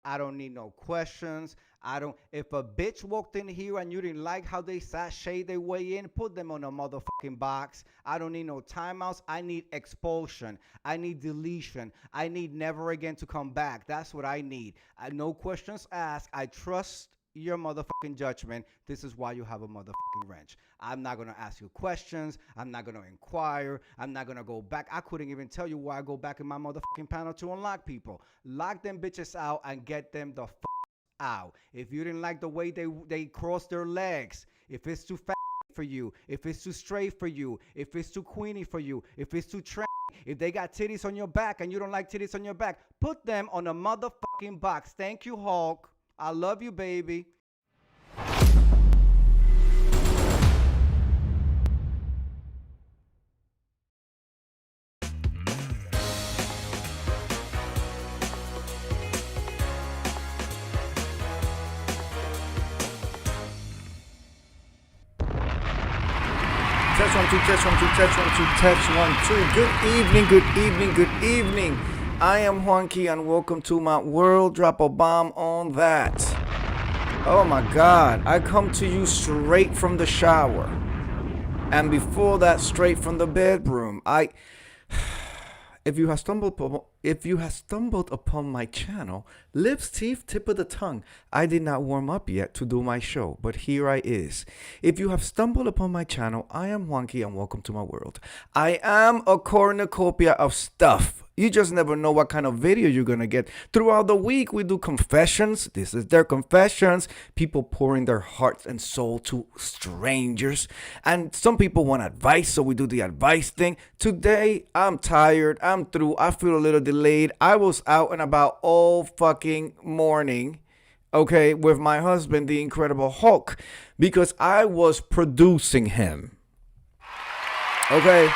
I don't need no questions. I don't. If a bitch walked in here and you didn't like how they sashay their way in, put them on a motherfucking box. I don't need no timeouts. I need expulsion. I need deletion. I need never again to come back. That's what I need. No questions asked. I trust your motherfucking judgment. This is why you have a motherfucking wrench. I'm not gonna ask you questions. I'm not gonna inquire. I'm not gonna go back. I couldn't even tell you why I go back in my motherfucking panel to unlock people. Lock them bitches out and get them the out. If you didn't like the way they cross their legs, if it's too fat for you, if it's too straight for you, if it's too queeny for you, if it's too trendy, if they got titties on your back and you don't like titties on your back, put them on a motherfucking box. Thank you, Hulk. I love you, baby. Test one, two, test one, two, test one, two, test one, two. Good evening, good evening, good evening. I am Juanki and welcome to my world. Drop a bomb on that. Oh my God, I come to you straight from the shower. And before that, straight from the bedroom. If you have stumbled upon my channel, lips, teeth, tip of the tongue, I did not warm up yet to do my show, but here I is. If you have stumbled upon my channel, I am Juanki and welcome to my world. I am a cornucopia of stuff. You just never know what kind of video you're going to get. Throughout the week, we do confessions. This is their confessions. People pouring their hearts and soul to strangers. And some people want advice, so we do the advice thing. Today, I'm tired. I'm through. I feel a little delayed. I was out and about all fucking morning, okay, with my husband, the Incredible Hulk, because I was producing him. Okay?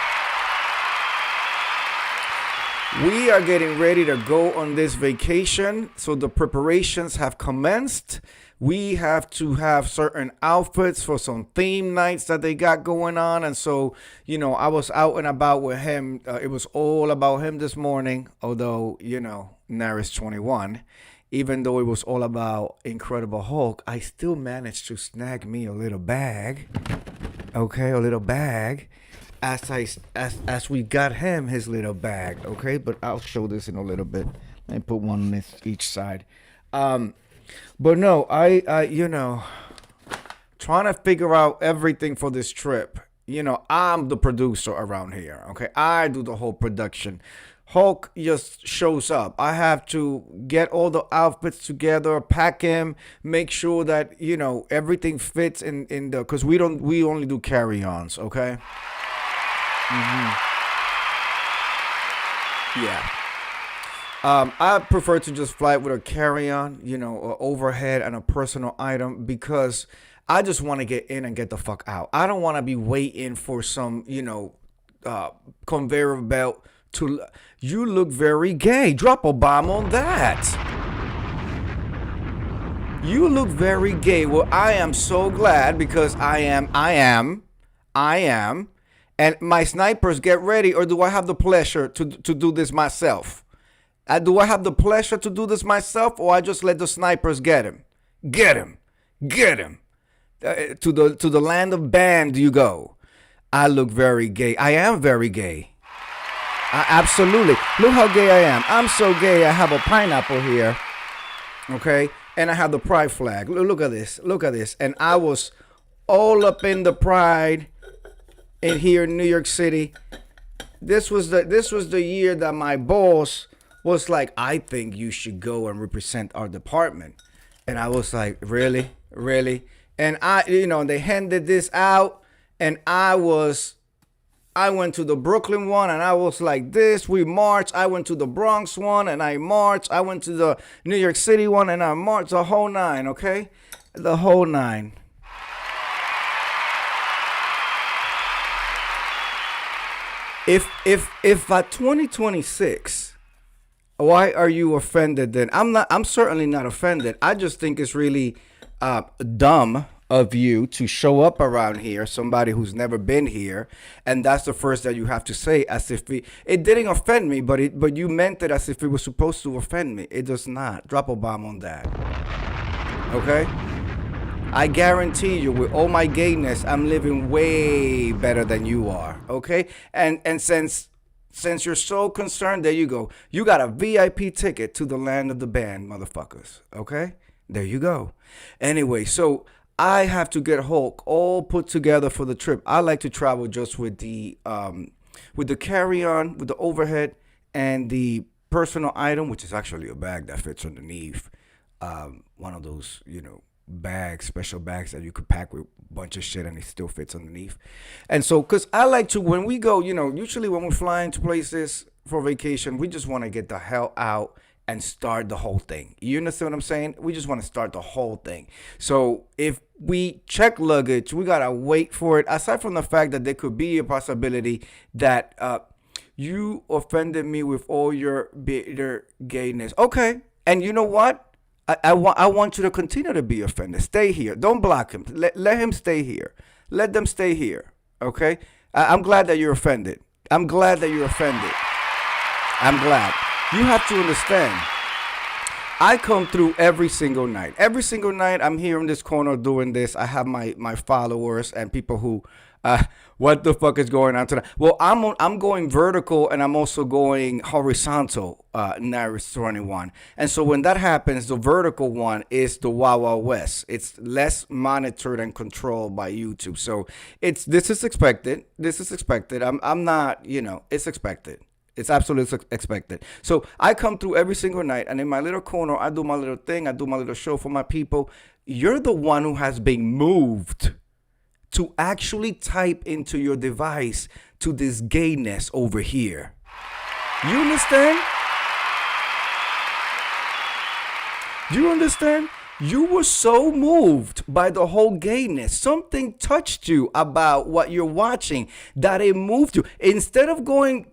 We are getting ready to go on this vacation, so the preparations have commenced. We have to have certain outfits for some theme nights that they got going on. And so, you know, I was out and about with him. It was all about him this morning, although, you know, Naris 21. Even though it was all about Incredible Hulk, I still managed to snag me a little bag. Okay, a little bag. As we got him his little bag, okay? But I'll show this in a little bit. Let me put one on each side. But no, I you know, trying to figure out everything for this trip. You know, I'm the producer around here, okay? I do the whole production. Hulk just shows up. I have to get all the outfits together, pack him, make sure that, you know, everything fits in the, because we only do carry-ons, okay? Yeah. I prefer to just fly with a carry-on, you know, a overhead and a personal item, because I just want to get in and get the fuck out. I don't want to be waiting for some, you know, conveyor belt to. You look very gay. Drop a bomb on that. You look very gay. Well, I am so glad, because I am. And my snipers, get ready, or do I have the pleasure to do this myself? Do I have the pleasure to do this myself, or I just let the snipers get him? Get him. To the land of band you go. I look very gay. I am very gay. Absolutely. Look how gay I am. I'm so gay, I have a pineapple here. Okay? And I have the pride flag. Look at this. Look at this. And I was all up in the pride in here in New York City. This was the year that my boss was like, I think you should go and represent our department. And I was like, really? And they handed this out, and I went to the Brooklyn one, and I was like this. We marched. I went to the Bronx one, and I marched. I went to the New York City one, and I marched. The whole nine, okay? The whole nine. If at 2026, why are you offended then? I'm certainly not offended. I just think it's really dumb of you to show up around here, somebody who's never been here, and that's the first that you have to say, as if it didn't offend me, but you meant it as if it was supposed to offend me. It does not. Drop a bomb on that. Okay? I guarantee you, with all my gayness, I'm living way better than you are. Okay? And since you're so concerned, there you go. You got a VIP ticket to the land of the band, motherfuckers. Okay? There you go. Anyway, so I have to get Hulk all put together for the trip. I like to travel just with the carry-on, with the overhead, and the personal item, which is actually a bag that fits underneath. One of those, bags, special bags that you could pack with a bunch of shit and it still fits underneath. And so, because I like to, when we go, usually when we're flying to places for vacation, we just want to get the hell out and start the whole thing. You understand what I'm saying? We just want to start the whole thing. So if we check luggage, we got to wait for it. Aside from the fact that there could be a possibility that you offended me with all your bitter gayness. Okay. And you know what? I want you to continue to be offended. Stay here. Don't block him. Let him stay here. Let them stay here. Okay? I'm glad that you're offended. I'm glad. You have to understand, I come through every single night. Every single night I'm here in this corner doing this. I have my followers and people who, what the fuck is going on tonight? Well, I'm going vertical and I'm also going horizontal, Naris 21. And so when that happens, the vertical one is the Wild Wild West. It's less monitored and controlled by YouTube. So this is expected. I'm not, it's expected. It's absolutely expected. So I come through every single night, and in my little corner, I do my little thing. I do my little show for my people. You're the one who has been moved to actually type into your device to this gayness over here. You understand? Do you understand? You were so moved by the whole gayness. Something touched you about what you're watching that it moved you. Instead of going,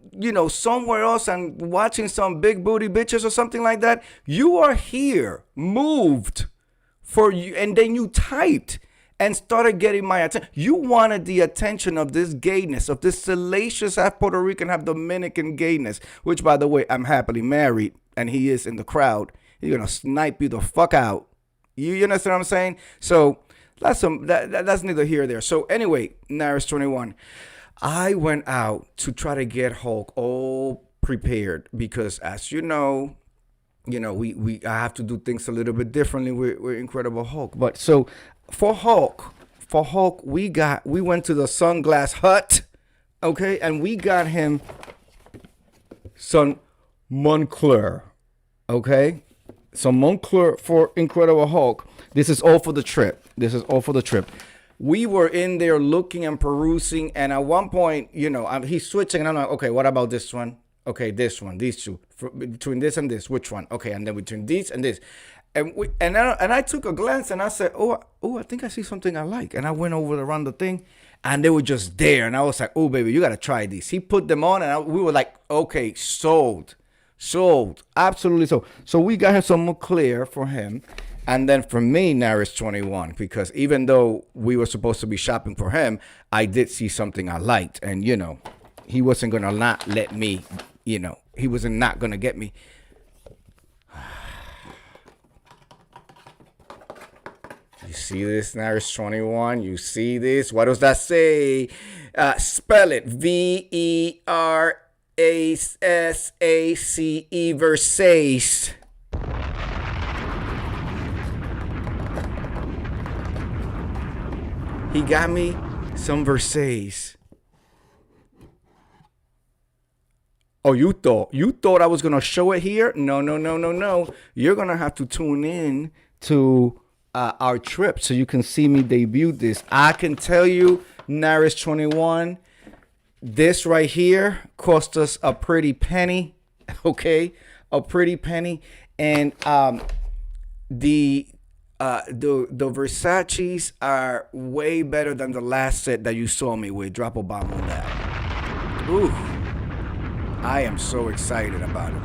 somewhere else and watching some big booty bitches or something like that, you are here, moved for you. And then you typed and started getting my attention. You wanted the attention of this gayness, of this salacious half Puerto Rican, half Dominican gayness, which, by the way, I'm happily married, and he is in the crowd. He's going to snipe you the fuck out. You understand what I'm saying? So that's neither here nor there. So anyway, Naris 21, I went out to try to get Hulk all prepared because, as you know, I have to do things a little bit differently with Incredible Hulk. But so for Hulk, we went to the Sunglass Hut, okay, and we got him some Moncler, okay. So Moncler for Incredible Hulk. This is all for the trip. We were in there looking and perusing, and at one point, he's switching, and I'm like, okay, what about this one? Okay, this one, these two. Between this and this, which one? Okay, and then between these and this. And I took a glance, and I said, oh, I think I see something I like. And I went over around the thing, and they were just there. And I was like, oh, baby, you got to try these. He put them on, and we were like, okay, sold, absolutely sold. So we got him some Moncler for him. And then for me, Naris 21, because even though we were supposed to be shopping for him, I did see something I liked. And, he wasn't going to not let me, he wasn't not going to get me. You see this, Naris 21? You see this? What does that say? Spell it. Versace, Versace. He got me some Versace. Oh, you thought I was gonna show it here? No. You're gonna have to tune in to our trip so you can see me debut this. I can tell you, Naris 21, this right here cost us a pretty penny. Okay, a pretty penny, and the Versace's are way better than the last set that you saw me with. Drop a bomb on that. Ooh, I am so excited about it.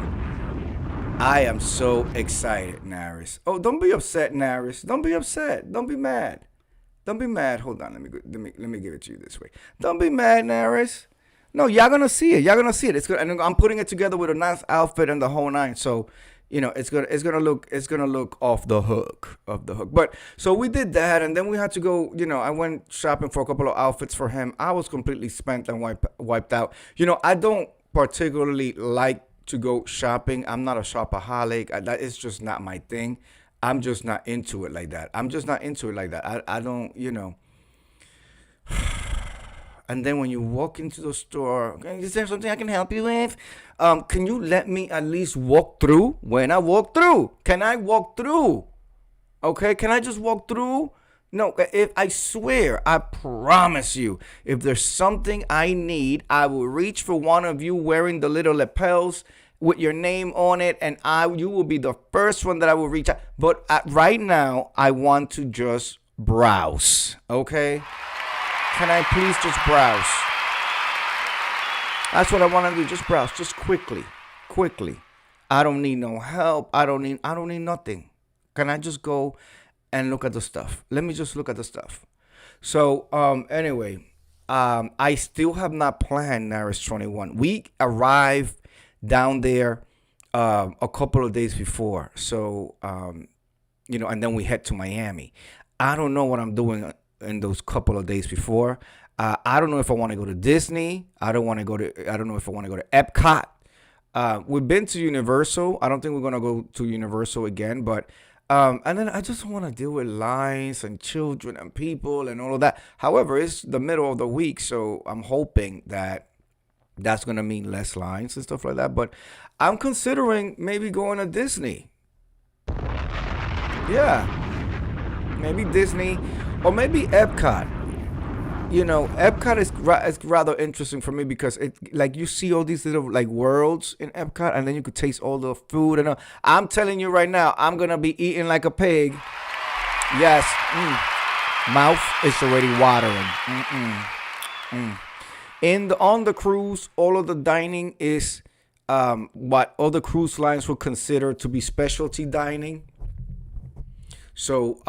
I am so excited, Naris. Oh, don't be upset, Naris. Don't be upset. Don't be mad. Don't be mad. Hold on. Let me give it to you this way. Don't be mad, Naris. No, y'all gonna see it. Y'all gonna see it. It's good, and I'm putting it together with a nice outfit and the whole nine. So, it's gonna look off the hook. But so we did that, and then we had to go. I went shopping for a couple of outfits for him. I was completely spent and wiped out. I don't particularly like to go shopping. I'm not a shopaholic. That is just not my thing. I'm just not into it like that. I don't. And then when you walk into the store, okay, is there something I can help you with? Can you let me at least walk through? When I walk through, can I walk through? Okay, can I just walk through? No, if I swear, I promise you, if there's something I need, I will reach for one of you wearing the little lapels with your name on it, and you will be the first one that I will reach out. But right now, I want to just browse, okay? Can I please just browse? That's what I want to do. Just browse, just quickly. I don't need no help. I don't need nothing. Can I just go and look at the stuff? Let me just look at the stuff. So, anyway, I still have not planned Naris 21. We arrived down there a couple of days before. So, and then we head to Miami. I don't know what I'm doing in those couple of days before. I don't know if I want to go to Disney. I don't know if I want to go to Epcot. We've been to Universal. I don't think we're going to go to Universal again, but and then I just want to deal with lines and children and people and all of that. However, it's the middle of the week, so I'm hoping that that's going to mean less lines and stuff like that. But I'm considering maybe going to Disney. Yeah. Maybe Disney or maybe Epcot. Epcot is rather interesting for me because you see all these little worlds in Epcot, and then you could taste all the food and I'm telling you right now, I'm gonna be eating like a pig. Yes, mouth is already watering. On the cruise, all of the dining is what other cruise lines would consider to be specialty dining. So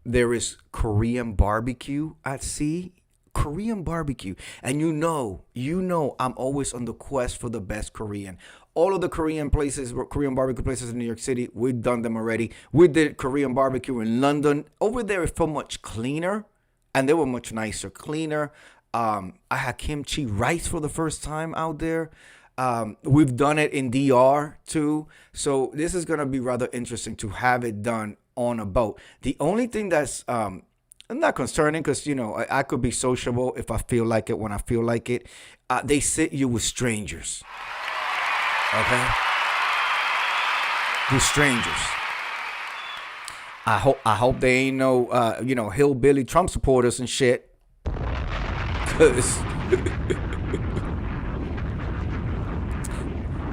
there is Korean barbecue at sea. Korean barbecue. And you know, I'm always on the quest for the best Korean. All of the Korean barbecue places in New York City, we've done them already. We did Korean barbecue in London. Over there, it felt much cleaner, and they were much nicer, cleaner. I had kimchi rice for the first time out there. We've done it in DR too. So this is going to be rather interesting to have it done on a boat. The only thing that's not concerning, because I could be sociable if I feel like it when I feel like it. They sit you with strangers, okay? With strangers. I hope they ain't no hillbilly Trump supporters and shit, cause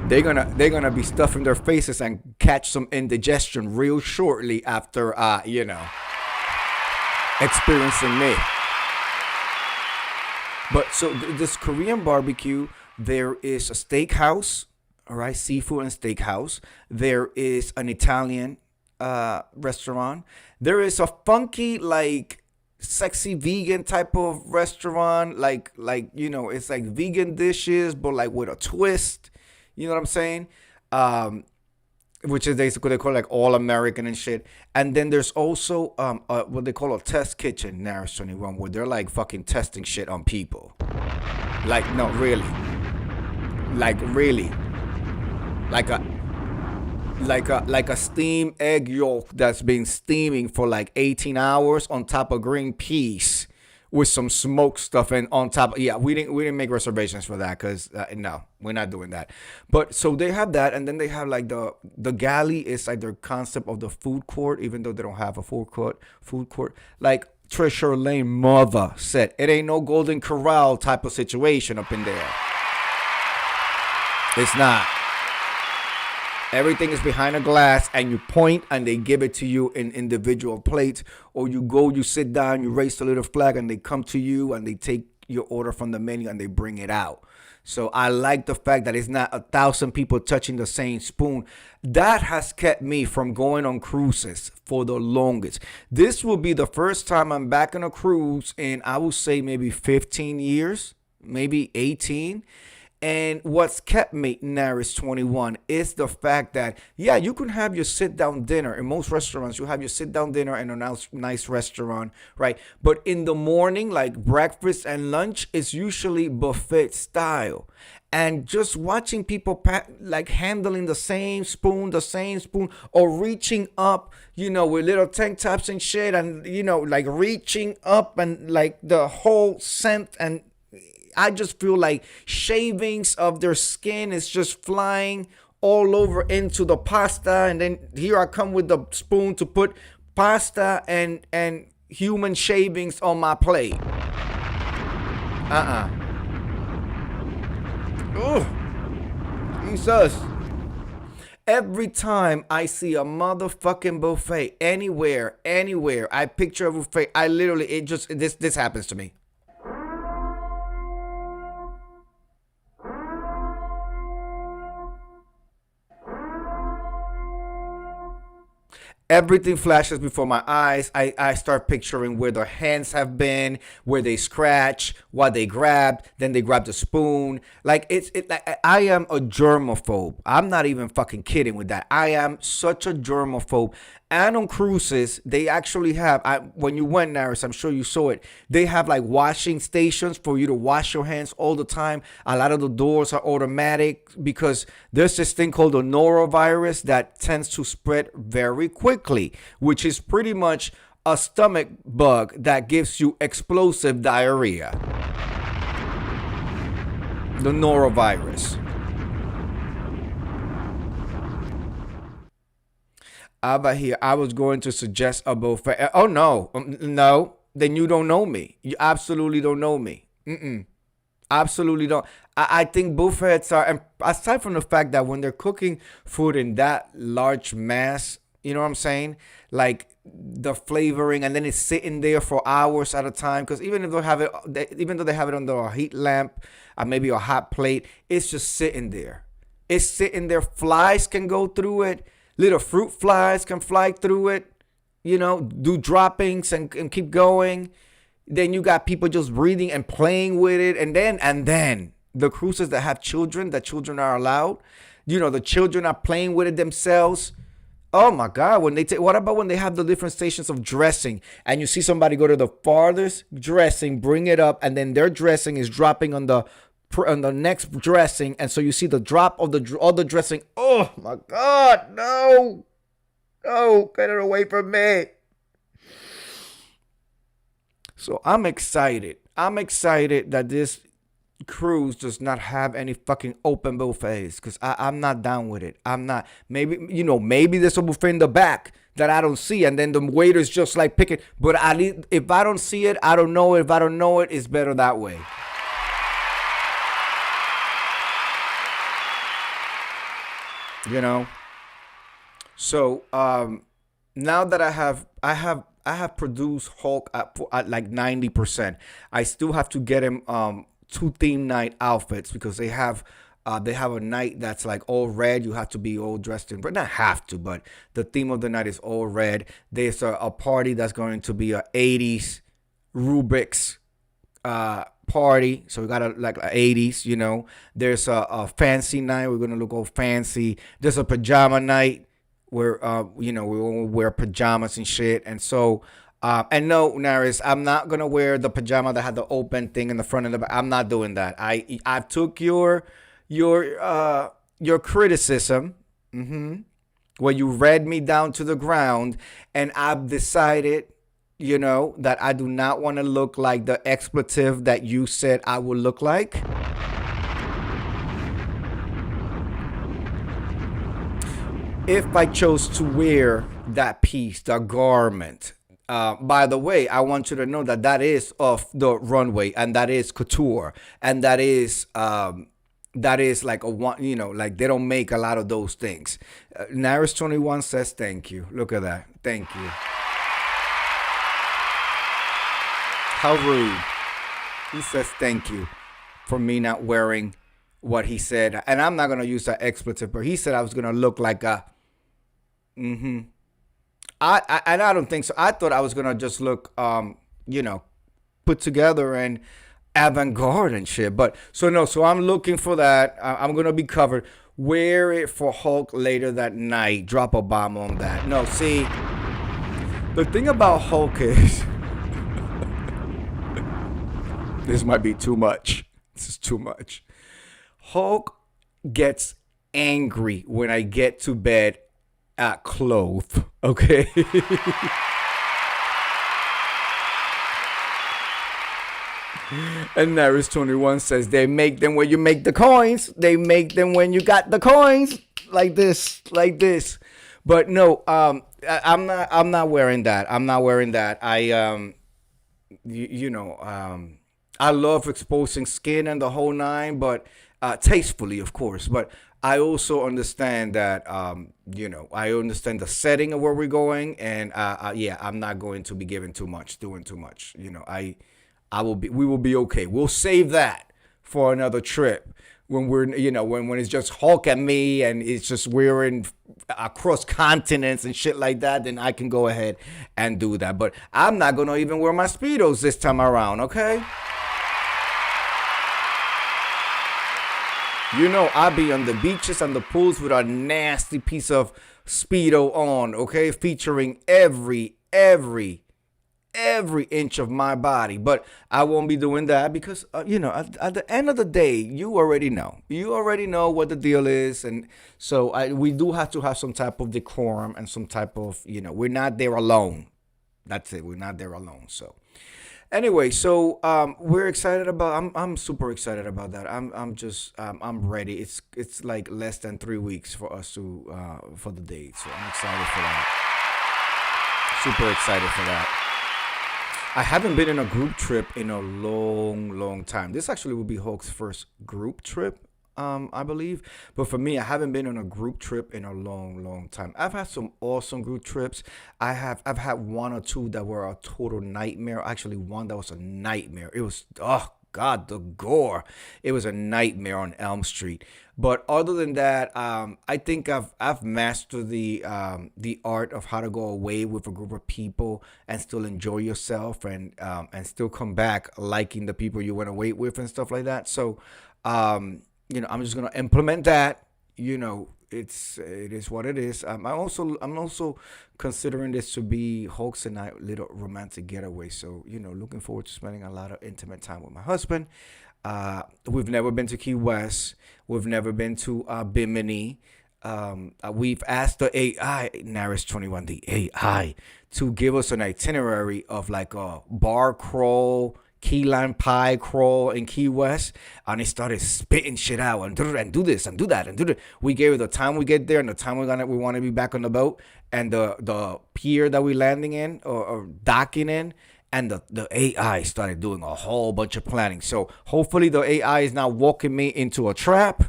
they're gonna be stuffing their faces and catch some indigestion real shortly after experiencing me. But so this Korean barbecue, there is a steakhouse, all right, seafood and steakhouse. There is an Italian restaurant. There is a funky sexy vegan type of restaurant, it's like vegan dishes but with a twist. You know what I'm saying? Which is basically they call all American and shit. And then there's also what they call a test kitchen, Naris 21, where they're fucking testing shit on people. No, really. Really. Like a steamed egg yolk that's been steaming for 18 hours on top of green peas with some smoked stuff and on top. Yeah, we didn't make reservations for that because no, we're not doing that. But so they have that, and then they have the galley is their concept of the food court, even though they don't have a food court. Like Trisha Lane mother said, it ain't no Golden Corral type of situation up in there. It's not. Everything is behind a glass, and you point, and they give it to you in individual plates. Or you go, you sit down, you raise the little flag, and they come to you, and they take your order from the menu and they bring it out. So I like the fact that it's not 1,000 people touching the same spoon. That has kept me from going on cruises for the longest. This will be the first time I'm back on a cruise in, I would say, maybe 15 years, maybe 18. And what's kept me Naris 21 is the fact that, yeah, you can have your sit-down dinner. In most restaurants, you have your sit-down dinner in a nice restaurant, right? But in the morning, like breakfast and lunch, is usually buffet style. And just watching people like handling the same spoon, or reaching up, with little tank tops and shit, and, like reaching up and like the whole scent, and I just feel like shavings of their skin is just flying all over into the pasta. And then here I come with the spoon to put pasta and human shavings on my plate. Oh, Jesus. Every time I see a motherfucking buffet anywhere, I picture a buffet, I literally, this happens to me. Everything flashes before my eyes. I start picturing where their hands have been, where they scratch, what they grabbed, then they grab the spoon. Like like I am a germaphobe. I'm not even fucking kidding with that. I am such a germaphobe. And on cruises, they actually have, when you went, Naris, I'm sure you saw it, they have like washing stations for you to wash your hands all the time. A lot of the doors are automatic because there's this thing called the norovirus that tends to spread very quickly, which is pretty much a stomach bug that gives you explosive diarrhea. The norovirus. Abba here, I was going to suggest a buffet. Oh, no. No. Then you don't know me. You absolutely don't know me. Absolutely don't. I think buffets are, and aside from the fact that when they're cooking food in that large mass, you know what I'm saying? Like the flavoring, and then it's sitting there for hours at a time. Because even if they have it, even though they have it under a heat lamp, maybe a hot plate, it's just sitting there. It's sitting there. Flies can go through it. Little fruit flies can fly through it, do droppings and keep going. Then you got people just breathing and playing with it. And then the cruises that have children, that children are allowed, the children are playing with it themselves. Oh my God, what about when they have the different stations of dressing and you see somebody go to the farthest dressing, bring it up, and then their dressing is dropping on the next dressing, and so you see the drop of the other dressing. Oh my God, no, get it away from me. So I'm excited that this cruise does not have any fucking open buffets, because I'm not down with it. I'm not. Maybe there's a buffet in the back that I don't see, and then the waiter's just like picking. But if I don't see it, I don't know it. If I don't know it, it's better that way. So now that I have produced Hulk at like 90%. I still have to get him 2 theme night outfits, because they have a night that's like all red. You have to be all dressed in, but not have to, but the theme of the night is all red. There's a party that's going to be a 80s Rubik's party, so we got a 80s. There's a fancy night, we're gonna look all fancy. There's a pajama night where we all wear pajamas and shit. And so and no, Naris, I'm not gonna wear the pajama that had the open thing in the front and the back. I'm not doing that. I took your criticism, where you read me down to the ground, and I've decided that I do not want to look like the expletive that you said I would look like. If I chose to wear that piece, the garment, by the way, I want you to know that is off the runway, and that is couture, and that is like a one, like they don't make a lot of those things. Naris 21 says thank you. Look at that. Thank you. How rude. He says thank you for me not wearing what he said, and I'm not gonna use that expletive, but he said I was gonna look like a. Mm-hmm. I and I don't think so. I thought I was gonna just look, you know, put together and avant-garde and shit. But so no, so I'm looking for that. I'm gonna be covered. Wear it for Hulk later that night. Drop a bomb on that. No, see, the thing about Hulk is this might be too much. This is too much. Hulk gets angry when I get to bed clothed. Okay. And Naris 21 says they make them when you make the coins. They make them when you got the coins. Like this, like this. But no, I'm not wearing that. I'm not wearing that. I love exposing skin and the whole nine, but tastefully, of course. But I also understand that, I understand the setting of where we're going, and yeah, I'm not going to be giving too much, doing too much. We will be okay. We'll save that for another trip when we're, when it's just Hulk and me, and it's just we're in across continents and shit like that. Then I can go ahead and do that. But I'm not gonna even wear my Speedos this time around. Okay. I be on the beaches and the pools with a nasty piece of Speedo on, okay? Featuring every inch of my body. But I won't be doing that because, at the end of the day, you already know. You already know what the deal is. And so we do have to have some type of decorum and some type of, we're not there alone. That's it. We're not there alone. So. Anyway, so we're excited about. I'm super excited about that. I'm ready. It's like less than 3 weeks for us to for the date, so I'm excited for that. Super excited for that. I haven't been in a group trip in a long time. This actually will be Hulk's first group trip, I believe. But for me, I haven't been on a group trip in a long time. I've had some awesome group trips. I've had one or two that were a total nightmare. Actually, one that was a nightmare. It was, oh God, the gore. It was a nightmare on Elm Street. But other than that, I think I've mastered the art of how to go away with a group of people and still enjoy yourself and still come back liking the people you went away with and stuff like that. So, I'm just gonna implement that. It is what it is. I'm also considering this to be Hulk's and I little romantic getaway. So looking forward to spending a lot of intimate time with my husband. We've never been to Key West. We've never been to Bimini. We've asked the AI, Naris 21, the AI, to give us an itinerary of like a bar crawl, key lime pie crawl in Key West, and he started spitting shit out and do this and do that and do that. We gave it the time we get there and the time we want to be back on the boat and the pier that we're landing in or docking in, and the AI started doing a whole bunch of planning. So hopefully the AI is not walking me into a trap.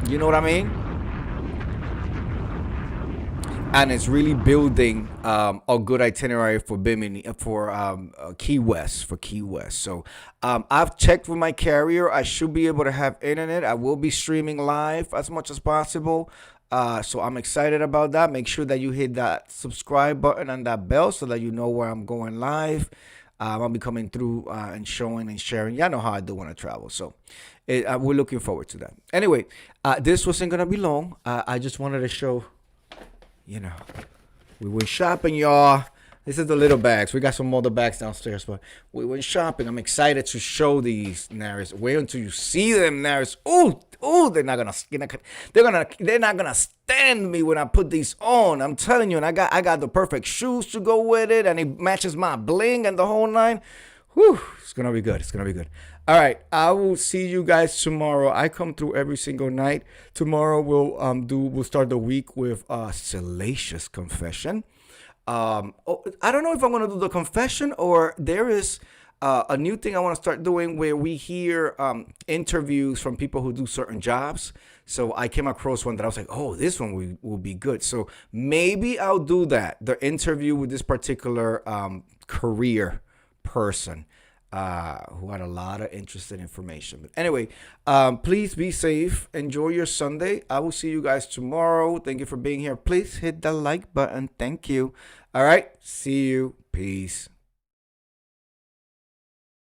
You know what I mean? And it's really building a good itinerary for Bimini, for Key West, So I've checked with my carrier. I should be able to have internet. I will be streaming live as much as possible. So I'm excited about that. Make sure that you hit that subscribe button and that bell so that you know where I'm going live. I'll be coming through and showing and sharing. Y'all know how I do when I travel. So we're looking forward to that. Anyway, this wasn't going to be long. I just wanted to show... we went shopping, y'all. This is the little bags. We got some other bags downstairs, but we went shopping. I'm excited to show these, Naris. Wait until you see them, Naris. Ooh, they're not gonna stand me when I put these on. I'm telling you, and I got the perfect shoes to go with it, and it matches my bling and the whole nine. Whew, it's gonna be good. All right, I will see you guys tomorrow. I come through every single night. Tomorrow we'll start the week with a salacious confession. I don't know if I'm gonna do the confession or there is a new thing I want to start doing where we hear interviews from people who do certain jobs. So I came across one that I was like, oh, this one will be good. So maybe I'll do that. The interview with this particular career person. who had a lot of interesting information. But anyway, please be safe. Enjoy your Sunday. I will see you guys tomorrow. Thank you for being here. Please hit the like button. Thank you. All right. See you. Peace.